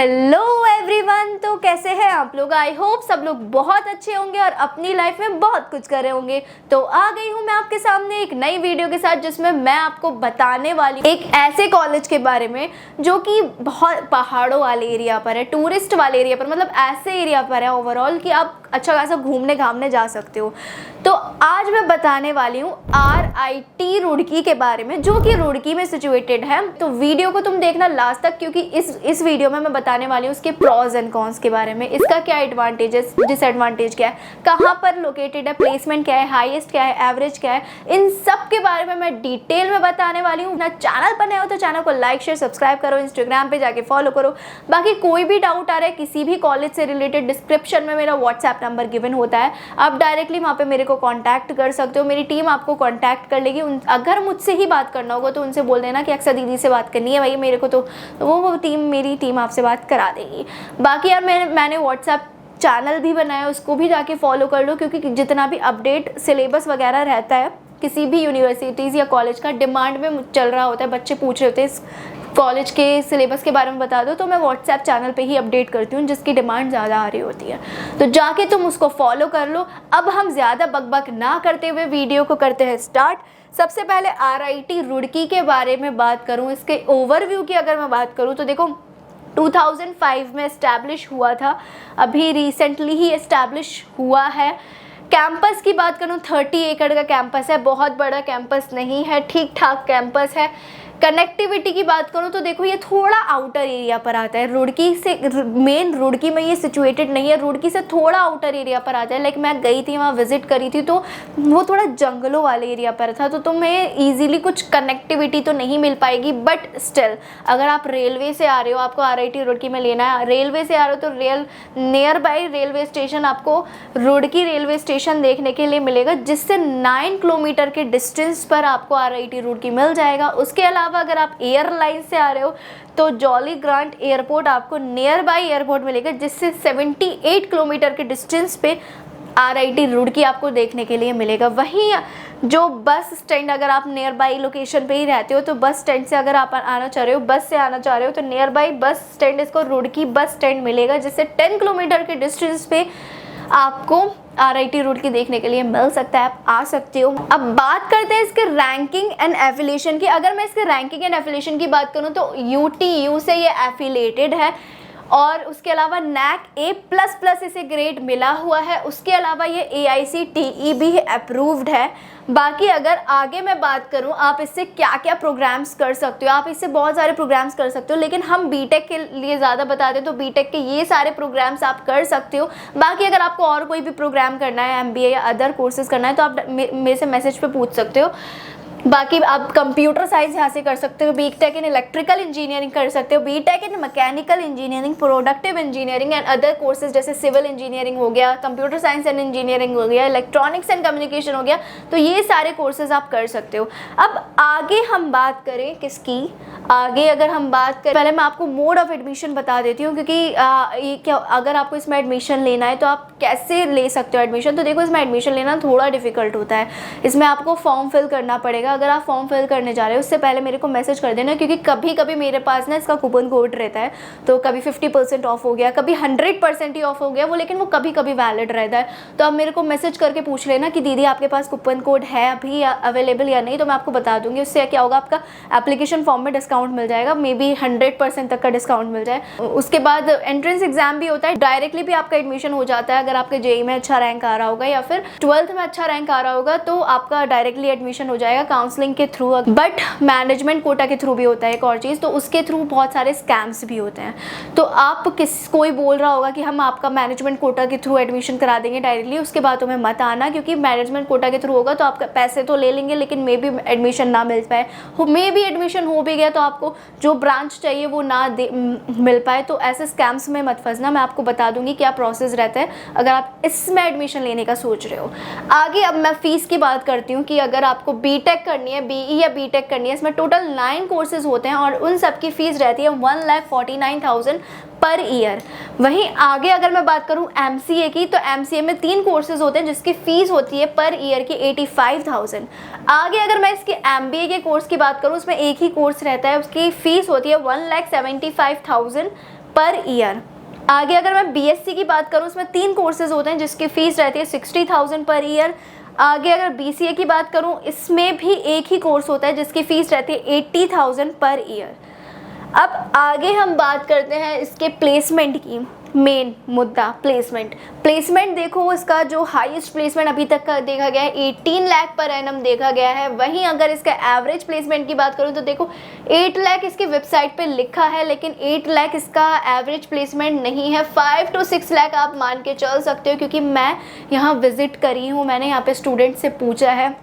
Hello everyone, तो कैसे हैं आप लोग। आई होप सब लोग बहुत अच्छे होंगे और अपनी लाइफ में बहुत कुछ कर रहे होंगे। तो आ गई हूँ मैं आपके सामने एक नई वीडियो के साथ, जिसमें मैं आपको बताने वाली हूँ एक ऐसे कॉलेज के बारे में जो कि बहुत पहाड़ों वाले एरिया पर है, टूरिस्ट वाले एरिया पर, मतलब ऐसे एरिया पर है ओवरऑल कि आप अच्छा खासा घूमने घामने जा सकते हो। तो आज मैं बताने वाली हूँ RIT रुड़की के बारे में, जो कि रुड़की में सिचुएटेड है। तो वीडियो को तुम देखना लास्ट तक, क्योंकि इस वीडियो में मैं बताने वाली हूँ उसके प्रॉज एंड कॉन्स के बारे में, इसका क्या एडवांटेजेस डिसएडवांटेज क्या है, कहाँ पर लोकेटेड है, प्लेसमेंट क्या है, हाईएस्ट क्या है, एवरेज क्या है, इन सब के बारे में मैं डिटेल में बताने वाली हूँ। ना चैनल पर नए हो तो चैनल को लाइक शेयर सब्सक्राइब करो, इंस्टाग्राम पे जाके फॉलो करो। बाकी कोई भी डाउट आ रहा है किसी भी कॉलेज से रिलेटेड, डिस्क्रिप्शन में मेरा व्हाट्सएप नंबर गिवन होता है, आप डायरेक्टली वहाँ पे मेरे को कांटेक्ट कर सकते हो। मेरी टीम आपको कांटेक्ट कर लेगी। अगर मुझसे ही बात करना होगा तो उनसे बोल देना कि अक्सर दीदी से बात करनी है भाई मेरे को, तो मेरी टीम आपसे बात करा देगी। बाकी यार मैंने व्हाट्सएप चैनल भी बनाया, उसको भी जाके फॉलो कर लो, क्योंकि जितना भी अपडेट सिलेबस वगैरह रहता है किसी भी यूनिवर्सिटीज़ या कॉलेज का, डिमांड में चल रहा होता है, बच्चे पूछ रहे होते हैं इस कॉलेज के सिलेबस के बारे में बता दो, तो मैं व्हाट्सएप चैनल पे ही अपडेट करती हूँ जिसकी डिमांड ज़्यादा आ रही होती है। तो जाके तुम उसको फॉलो कर लो। अब हम ज़्यादा बकबक ना करते हुए वीडियो को करते हैं स्टार्ट। सबसे पहले RIT रुड़की के बारे में बात करूँ, इसके ओवरव्यू की अगर मैं बात करूँ तो देखो 2005 में इस्टेब्लिश हुआ था, अभी रिसेंटली ही इस्टेब्लिश हुआ है। कैंपस की बात करूँ 30 एकड़ का कैंपस है, बहुत बड़ा कैंपस नहीं है, ठीक ठाक कैंपस है। कनेक्टिविटी की बात करूँ तो देखो ये थोड़ा आउटर एरिया पर आता है, रुड़की से मेन रुड़की में ये सिचुएटेड नहीं है, रुड़की से थोड़ा आउटर एरिया पर आता है। लाइक मैं गई थी वहाँ विजिट करी थी तो वो थोड़ा जंगलों वाले एरिया पर था, तो तुम्हें ईजिली कुछ कनेक्टिविटी तो नहीं मिल पाएगी। बट स्टिल अगर आप रेलवे से आ रहे हो, आपको RIT रुड़की में लेना है, रेलवे से आ रहे हो तो नियर बाई रेलवे स्टेशन आपको रुड़की रेलवे स्टेशन देखने के लिए मिलेगा, जिससे 9 किलोमीटर के डिस्टेंस पर आपको RIT रुड़की मिल जाएगा। उसके अलावा अगर आप एयरलाइन से आ रहे हो तो जॉली ग्रांट एयरपोर्ट आपको नियर बाई एयरपोर्ट मिलेगा, जिससे 78 किलोमीटर के डिस्टेंस पे RIT रुड़की आपको देखने के लिए मिलेगा। वहीं जो बस स्टैंड, अगर आप नियर बाई लोकेशन पे ही रहते हो तो बस स्टैंड से अगर आप आना चाह रहे हो, बस से आना चाह रहे हो, तो नियर बाई बस स्टैंड इसको रुड़की बस स्टैंड मिलेगा, जिससे 10 किलोमीटर के डिस्टेंस पे आपको RIT रुड़की देखने के लिए मिल सकता है, आप आ सकते हो। अब बात करते हैं इसके रैंकिंग एंड एफिलिएशन की। अगर मैं इसके रैंकिंग एंड एफिलिएशन की बात करूं तो UTU से ये एफिलेटेड है और उसके अलावा NAC A++ इसे ग्रेड मिला हुआ है। उसके अलावा ये AICTE भी अप्रूव्ड है। बाकी अगर आगे मैं बात करूं आप इससे क्या क्या प्रोग्राम्स कर सकते हो, आप इससे बहुत सारे प्रोग्राम्स कर सकते हो, लेकिन हम बीटेक के लिए ज़्यादा बताते हैं तो बीटेक के ये सारे प्रोग्राम्स आप कर सकते हो। बाकी अगर आपको और कोई भी प्रोग्राम करना है, MBA या अदर कोर्सेज करना है, तो आप मेरे से मैसेज पे पूछ सकते हो। बाकी आप कंप्यूटर साइंस यहाँ से कर सकते हो, BTech इन इलेक्ट्रिकल इंजीनियरिंग कर सकते हो, BTech in mechanical engineering, productive engineering and other courses जैसे सिविल इंजीनियरिंग हो गया, कंप्यूटर साइंस एंड इंजीनियरिंग हो गया, इलेक्ट्रॉनिक्स एंड कम्युनिकेशन हो गया, तो ये सारे कोर्सेज आप कर सकते हो। अब आगे हम बात करें किसकी, आगे अगर हम बात करें, पहले मैं आपको मोड ऑफ एडमिशन बता देती हूँ, क्योंकि ये क्या, अगर आपको इसमें एडमिशन लेना है तो आप कैसे ले सकते हो एडमिशन। तो देखो इसमें एडमिशन लेना थोड़ा डिफिकल्ट होता है, इसमें आपको फॉर्म फिल करना पड़ेगा। अगर आप फॉर्म फिल करने जा रहे हो उससे पहले मेरे को मैसेज कर देना, क्योंकि कभी कभी मेरे पास ना इसका कूपन कोड रहता है, तो कभी 50% ऑफ हो गया, कभी 100% ही ऑफ हो गया वो, लेकिन वो कभी कभी वैलिड रहता है। तो आप मेरे को मैसेज करके पूछ लेना कि दीदी आपके पास कूपन कोड है अभी अवेलेबल या नहीं, तो मैं आपको बता दूंगी। उससे क्या होगा, आपका एप्लीकेशन फॉर्म में डिस्काउंट मिल जाएगा, मे बी 100% तक का डिस्काउंट मिल जाए। उसके बाद एंट्रेंस एग्जाम भी होता है, डायरेक्टली भी आपका एडमिशन हो जाता है। अगर आपके JEE में अच्छा रैंक आ रहा होगा या फिर 12th में अच्छा रैंक आ रहा होगा तो आपका डायरेक्टली एडमिशन हो जाएगा काउंसलिंग के थ्रू। बट मैनेजमेंट कोटा के थ्रू भी होता है एक और चीज़, तो उसके थ्रू बहुत सारे स्कैम्स भी होते हैं। तो आप कोई बोल रहा होगा कि हम आपका मैनेजमेंट कोटा के थ्रू एडमिशन करा देंगे डायरेक्टली, उसके बातों में मत आना, क्योंकि मैनेजमेंट कोटा के थ्रू होगा तो आपका पैसे तो ले लेंगे लेकिन मे बी एडमिशन ना मिल पाए, मे बी एडमिशन हो भी गया तो आपको जो ब्रांच चाहिए वो ना मिल पाए। तो ऐसे स्कैम्स में मत फंसना, मैं आपको बता दूंगी क्या प्रोसेस रहता है अगर आप इसमें एडमिशन लेने का सोच रहे हो। आगे अब मैं फ़ीस की बात करती हूँ कि अगर आपको BTech करनी है, BE या BTech करनी है, इसमें टोटल 9 कोर्सेज होते हैं और उन सब की फ़ीस रहती है 1,49,000 पर ईयर। वहीं आगे अगर मैं बात करूं MCA की, तो MCA में 3 कोर्सेज होते हैं जिसकी फ़ीस होती है पर ईयर की 85,000। आगे अगर मैं इसके MBA के कोर्स की बात करूं, उसमें एक ही कोर्स रहता है, उसकी फ़ीस होती है 1,75,000 पर ईयर। आगे अगर मैं बीएससी की बात करूँ, उसमें 3 कोर्सेज होते हैं जिसकी फ़ीस रहती है 60,000 पर ईयर। आगे अगर बीसीए की बात करूँ, इसमें भी एक ही कोर्स होता है जिसकी फ़ीस रहती है 80,000 पर ईयर। अब आगे हम बात करते हैं इसके प्लेसमेंट की। मेन मुद्दा प्लेसमेंट देखो, इसका जो हाईएस्ट प्लेसमेंट अभी तक का देखा गया है 18 लाख पर एनम देखा गया है। वहीं अगर इसका एवरेज प्लेसमेंट की बात करूं तो देखो 8 लाख इसकी वेबसाइट पे लिखा है, लेकिन 8 लाख इसका एवरेज प्लेसमेंट नहीं है। 5 to 6 लाख आप मान के चल सकते हो, क्योंकि मैं यहाँ विजिट करी हूँ, मैंने यहाँ पे स्टूडेंट से पूछा है,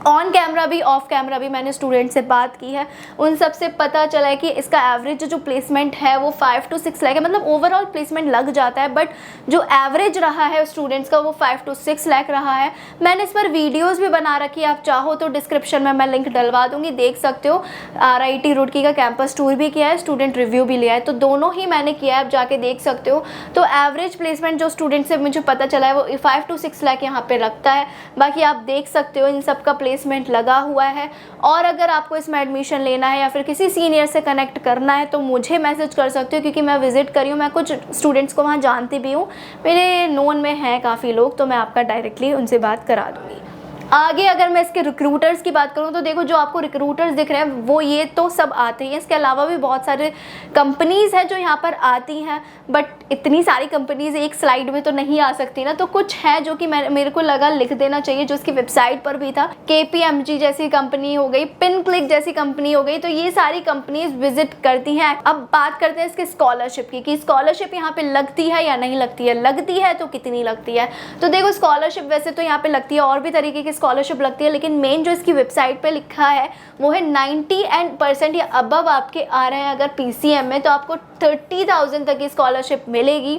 ऑन कैमरा भी ऑफ कैमरा भी मैंने स्टूडेंट से बात की है, उन सब से पता चला है कि इसका एवरेज जो प्लेसमेंट है वो 5 to 6 लाख है। मतलब ओवरऑल प्लेसमेंट लग जाता है, बट जो एवरेज रहा है स्टूडेंट्स का वो 5 to 6 लाख रहा है। मैंने इस पर वीडियोस भी बना रखी है, आप चाहो तो डिस्क्रिप्शन में मैं लिंक डलवा दूंगी, देख सकते हो। RIT रुड़की का कैंपस टूर भी किया है, स्टूडेंट रिव्यू भी लिया है, तो दोनों ही मैंने किया है, आप जाके देख सकते हो। तो एवरेज प्लेसमेंट जो स्टूडेंट से मुझे पता चला है वो 5 to 6 लाख यहाँ पे रखता है। बाकी आप देख सकते हो इन सब का प्लेसमेंट लगा हुआ है। और अगर आपको इसमें एडमिशन लेना है या फिर किसी सीनियर से कनेक्ट करना है तो मुझे मैसेज कर सकते हो, क्योंकि मैं विजिट करी हूँ, मैं कुछ स्टूडेंट्स को वहाँ जानती भी हूँ, मेरे नोन में हैं काफ़ी लोग, तो मैं आपका डायरेक्टली उनसे बात करा दूँगी। आगे अगर मैं इसके रिक्रूटर्स की बात करूं तो देखो जो आपको रिक्रूटर्स दिख रहे हैं वो ये तो सब आते हैं, इसके अलावा भी बहुत सारे कंपनीज़ हैं जो यहाँ पर आती हैं, बट इतनी सारी कंपनीज़ एक स्लाइड में तो नहीं आ सकती ना, तो कुछ है जो कि मेरे को लगा लिख देना चाहिए, जो इसकी वेबसाइट पर भी था। KPMG जैसी कंपनी हो गई, पिनक्लिक जैसी कंपनी हो गई, तो ये सारी कंपनीज विजिट करती हैं। अब बात करते हैं इसके स्कॉलरशिप की, कि स्कॉलरशिप यहाँ पे लगती है या नहीं लगती है, लगती है तो कितनी लगती है। तो देखो स्कॉलरशिप वैसे तो यहाँ पे लगती है, और भी तरीके की स्कॉलरशिप लगती है, लेकिन मेन जो इसकी वेबसाइट पे लिखा है वो है 90% या अबव आपके आ रहे हैं अगर PCM में, तो आपको 30,000 तक की स्कॉलरशिप मिलेगी।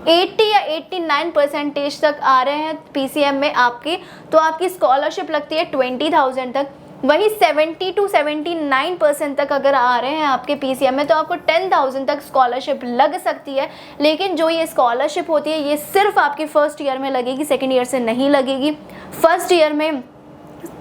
80 या 89% तक आ रहे हैं PCM में आपके, तो आपकी स्कॉलरशिप लगती है 20,000 तक। वही 70 to 79% तक अगर आ रहे हैं आपके PCM में तो आपको 10,000 तक स्कॉलरशिप लग सकती है। लेकिन जो ये स्कॉलरशिप होती है ये सिर्फ आपके फर्स्ट ईयर में लगेगी, सेकेंड ईयर से नहीं लगेगी। फर्स्ट ईयर में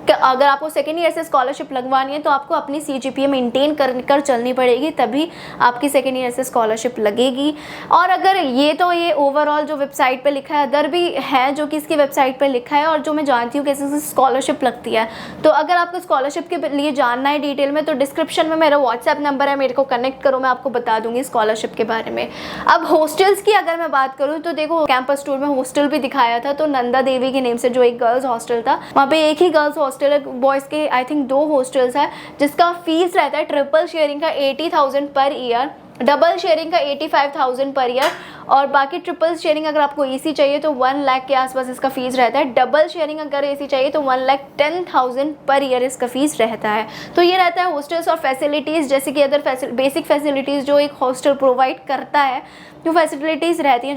अगर आपको सेकेंड ईयर से स्कॉलरशिप लगवानी है तो आपको अपनी CGPA मेंटेन कर चलनी पड़ेगी, तभी आपकी सेकेंड ईयर से स्कॉलरशिप लगेगी। और अगर ये ओवरऑल जो वेबसाइट पे लिखा है, अदर भी है जो कि इसकी वेबसाइट पे लिखा है और जो मैं जानती हूँ कैसे स्कॉलरशिप लगती है। तो अगर आपको स्कॉलरशिप के लिए जानना है डिटेल में तो डिस्क्रिप्शन में मेरा व्हाट्सएप नंबर है, मेरे को कनेक्ट करो, मैं आपको बता दूँगी स्कॉलरशिप के बारे में। अब हॉस्टल्स की अगर मैं बात करूँ तो देखो कैंपस टूर में हॉस्टल भी दिखाया था, तो नंदा देवी के नेम से जो एक गर्ल्स हॉस्टल था, वहाँ पे एक ही गर्ल्स हॉस्टल है, बॉयज़ के आई थिंक 2 हॉस्टल्स है, जिसका फीस रहता है ट्रिपल शेयरिंग का 80,000 पर ईयर, डबल शेयरिंग का 85,000 पर ईयर, और बाकी ट्रिपल शेयरिंग अगर आपको AC चाहिए तो 1 लाख के आसपास इसका फीस रहता है। डबल शेयरिंग अगर AC चाहिए तो 1,10,000 पर ईयर इसका फीस रहता है। तो ये रहता है हॉस्टल्स और फैसिलिटीज़, जैसे कि अदर बेसिक फैसिलिटीज़ जो एक हॉस्टल प्रोवाइड करता है, जो फैसिलिटीज़ रहती हैं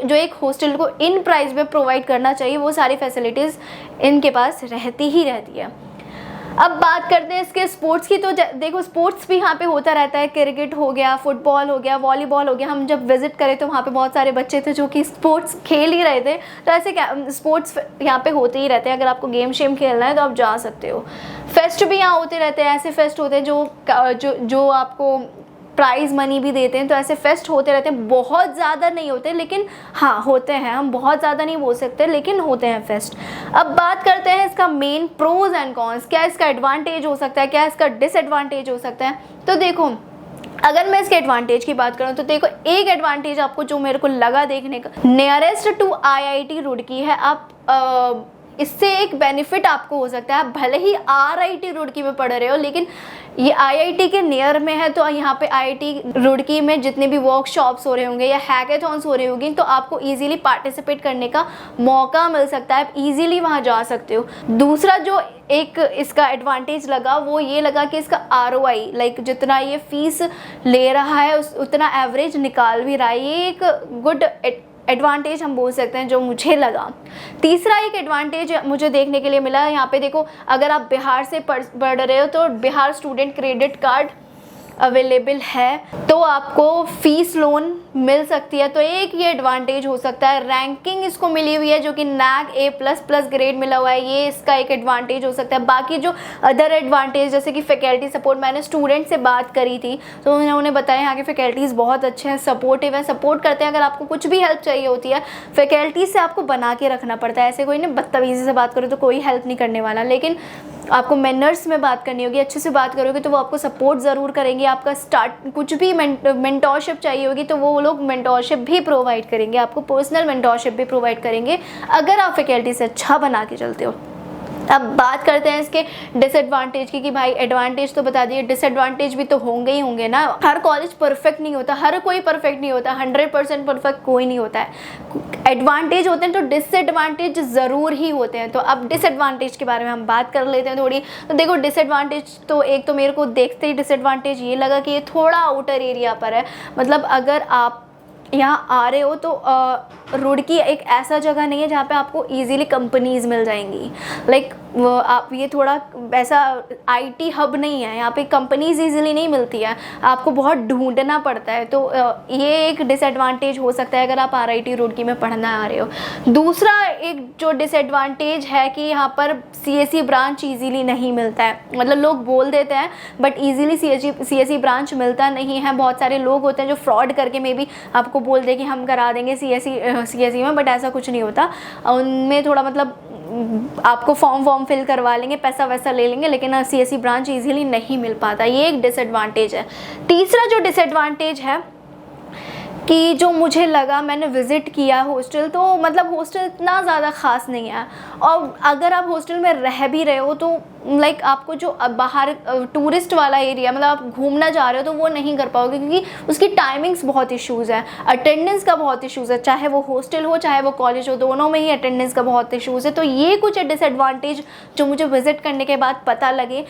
जो एक हॉस्टल को इन प्राइस में प्रोवाइड करना चाहिए, वो सारी फैसिलिटीज़ इनके पास रहती है। अब बात करते हैं इसके स्पोर्ट्स की, तो देखो स्पोर्ट्स भी यहाँ पे होता रहता है, क्रिकेट हो गया, फुटबॉल हो गया, वॉलीबॉल हो गया। हम जब विजिट करें तो वहाँ पे बहुत सारे बच्चे थे जो कि स्पोर्ट्स खेल ही रहे थे, तो ऐसे स्पोर्ट्स यहाँ पे होते ही रहते हैं। अगर आपको गेम शेम खेलना है तो आप जा सकते हो। फेस्ट भी यहाँ होते रहते हैं, ऐसे फेस्ट होते हैं जो आपको प्राइज़ मनी भी देते हैं, तो ऐसे फेस्ट होते रहते हैं। बहुत ज़्यादा नहीं होते लेकिन हाँ होते हैं, हम बहुत ज़्यादा नहीं बोल सकते लेकिन होते हैं फेस्ट। अब बात करते हैं इसका मेन प्रोज एंड कॉन्स, क्या इसका एडवांटेज हो सकता है, क्या इसका डिसएडवांटेज हो सकता है। तो देखो अगर मैं इसके एडवांटेज की बात करूं तो देखो एक एडवांटेज आपको जो मेरे को लगा देखने का, नियरेस्ट टू IIT रुड़की है। आप इससे एक बेनिफिट आपको हो सकता है, आप भले ही RIT रुड़की में पढ़ रहे हो लेकिन ये IIT के नियर में है, तो यहाँ पे IIT रुड़की में जितने भी वर्कशॉप्स हो रहे होंगे या हैकेथॉन्स हो रही होंगी तो आपको इजीली पार्टिसिपेट करने का मौका मिल सकता है, आप इजीली वहाँ जा सकते हो। दूसरा जो एक इसका एडवांटेज लगा वो ये लगा कि इसका ROI लाइक जितना ये फीस ले रहा है उतना एवरेज निकाल भी रहा है, ये एक गुड एडवांटेज हम बोल सकते हैं जो मुझे लगा। तीसरा एक एडवांटेज मुझे देखने के लिए मिला, यहाँ पे देखो अगर आप बिहार से पढ़ रहे हो तो Bihar student credit card available है तो आपको फ़ीस लोन मिल सकती है। तो एक ये एडवांटेज हो सकता है। रैंकिंग इसको मिली हुई है जो कि NAC A++ ग्रेड मिला हुआ है, ये इसका एक एडवांटेज हो सकता है। बाकी जो अदर एडवांटेज जैसे कि फैकल्टी सपोर्ट, मैंने स्टूडेंट से बात करी थी तो उन्होंने बताया यहाँ के फैकल्टीज़ बहुत अच्छे हैं, सपोर्टिव है, सपोर्ट करते हैं। अगर आपको कुछ भी हेल्प चाहिए होती है फैकल्टी से आपको बना के रखना पड़ता है। ऐसे कोई नहीं बदतमीज़ी से बात करो तो कोई हेल्प नहीं करने वाला, लेकिन आपको मैनर्स में बात करनी होगी, अच्छे से बात करोगे तो वो आपको सपोर्ट ज़रूर करेंगे। आपका स्टार्ट कुछ भी मेंटोरशिप चाहिए होगी तो वो लोग मेंटोरशिप भी प्रोवाइड करेंगे, आपको पर्सनल मेंटोरशिप भी प्रोवाइड करेंगे अगर आप फैकल्टी से अच्छा बना के चलते हो। अब बात करते हैं इसके डिसएडवांटेज की कि भाई एडवांटेज तो बता दिए, डिसएडवांटेज भी तो होंगे ही होंगे ना। हर कॉलेज परफेक्ट नहीं होता, हर कोई परफेक्ट नहीं होता, 100% परफेक्ट कोई नहीं होता है। एडवांटेज होते हैं तो डिसएडवांटेज ज़रूर ही होते हैं। तो अब डिसएडवांटेज के बारे में हम बात कर लेते हैं थोड़ी। तो देखो डिसएडवांटेज तो एक तो मेरे को देखते ही डिसएडवांटेज ये लगा कि ये थोड़ा आउटर एरिया पर है। मतलब अगर आप यहाँ आ रहे हो तो रुड़की एक ऐसा जगह नहीं है जहाँ पे आपको इजीली कंपनीज मिल जाएंगी। लाइक आप ये थोड़ा ऐसा IT हब नहीं है, यहाँ पे कंपनीज इजीली नहीं मिलती है, आपको बहुत ढूंढना पड़ता है। तो ये एक डिसएडवांटेज हो सकता है अगर आप RIT रुड़की में पढ़ना आ रहे हो। दूसरा एक जो डिसएडवांटेज है कि यहाँ पर CSE ब्रांच इजीली नहीं मिलता है। मतलब लोग बोल देते हैं बट इजीली CSE ब्रांच मिलता नहीं है। बहुत सारे लोग होते हैं जो फ्रॉड करके मे बी आपको बोल दे कि हम करा देंगे CSE में, बट ऐसा कुछ नहीं होता। उनमें थोड़ा मतलब आपको फॉर्म फिल करवा लेंगे, पैसा वैसा ले लेंगे, लेकिन CSE ब्रांच इजीली नहीं मिल पाता। ये एक डिसएडवांटेज है। तीसरा जो डिसएडवांटेज है कि जो मुझे लगा, मैंने विज़िट किया हॉस्टल, तो मतलब हॉस्टल इतना ज़्यादा ख़ास नहीं है। और अगर आप हॉस्टल में रह भी रहे हो तो लाइक आपको जो बाहर टूरिस्ट वाला एरिया, मतलब आप घूमना जा रहे हो तो वो नहीं कर पाओगे क्योंकि उसकी टाइमिंग्स बहुत इश्यूज़ है, अटेंडेंस का बहुत इश्यूज़ है। चाहे वो हॉस्टल हो चाहे वो कॉलेज हो, दोनों में ही अटेंडेंस का बहुत इश्यूज़ है। तो ये कुछ डिसएडवांटेज जो मुझे विज़िट करने के बाद पता लगे,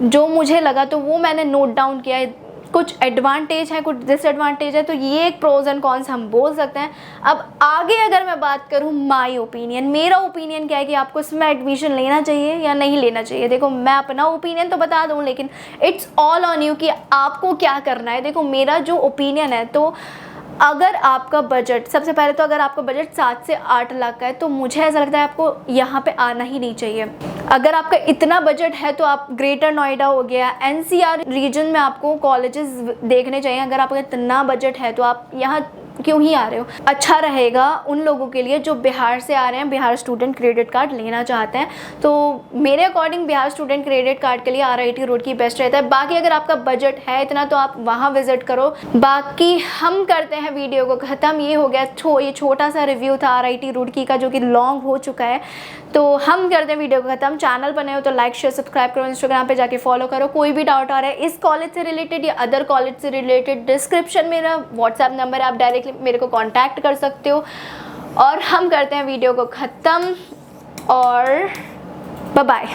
जो मुझे लगा तो वो मैंने नोट डाउन किया है। कुछ एडवांटेज है, कुछ डिसएडवांटेज है, तो ये एक प्रोज एंड कॉन्स हम बोल सकते हैं। अब आगे अगर मैं बात करूँ माय ओपिनियन, मेरा ओपिनियन क्या है कि आपको इसमें एडमिशन लेना चाहिए या नहीं लेना चाहिए। देखो मैं अपना ओपिनियन तो बता दूँ, लेकिन इट्स ऑल ऑन यू कि आपको क्या करना है। देखो मेरा जो ओपिनियन है, तो अगर आपका बजट, सबसे पहले तो अगर आपका बजट 7 से 8 लाख का है तो मुझे ऐसा लगता है आपको यहाँ पे आना ही नहीं चाहिए। अगर आपका इतना बजट है तो आप ग्रेटर नोएडा हो गया, NCR रीजन में आपको कॉलेजेस देखने चाहिए। अगर आपका इतना बजट है तो आप यहाँ क्यों ही आ रहे हो। अच्छा रहेगा उन लोगों के लिए जो बिहार से आ रहे हैं, बिहार स्टूडेंट क्रेडिट कार्ड लेना चाहते हैं। तो मेरे according Bihar student credit card के लिए RIT रुड़की बेस्ट रहता है। बाकी अगर आपका बजट है इतना तो आप वहाँ विजिट करो। बाकी हम करते हैं वीडियो को ख़त्म। ये हो गया ये छोटा सा रिव्यू था RIT रुड़की का, जो कि लॉन्ग हो चुका है। तो हम करते हैं वीडियो को ख़त्म। चैनल बने हो तो लाइक शेयर सब्सक्राइब करो, इंस्टाग्राम पे जाके फॉलो करो। कोई भी डाउट आ रहा है इस कॉलेज से रिलेटेड या अदर कॉलेज से रिलेटेड, डिस्क्रिप्शन में मेरा व्हाट्सएप नंबर है, आप डायरेक्टली मेरे को कांटेक्ट कर सकते हो। और हम करते हैं वीडियो को ख़त्म और बाय बाय।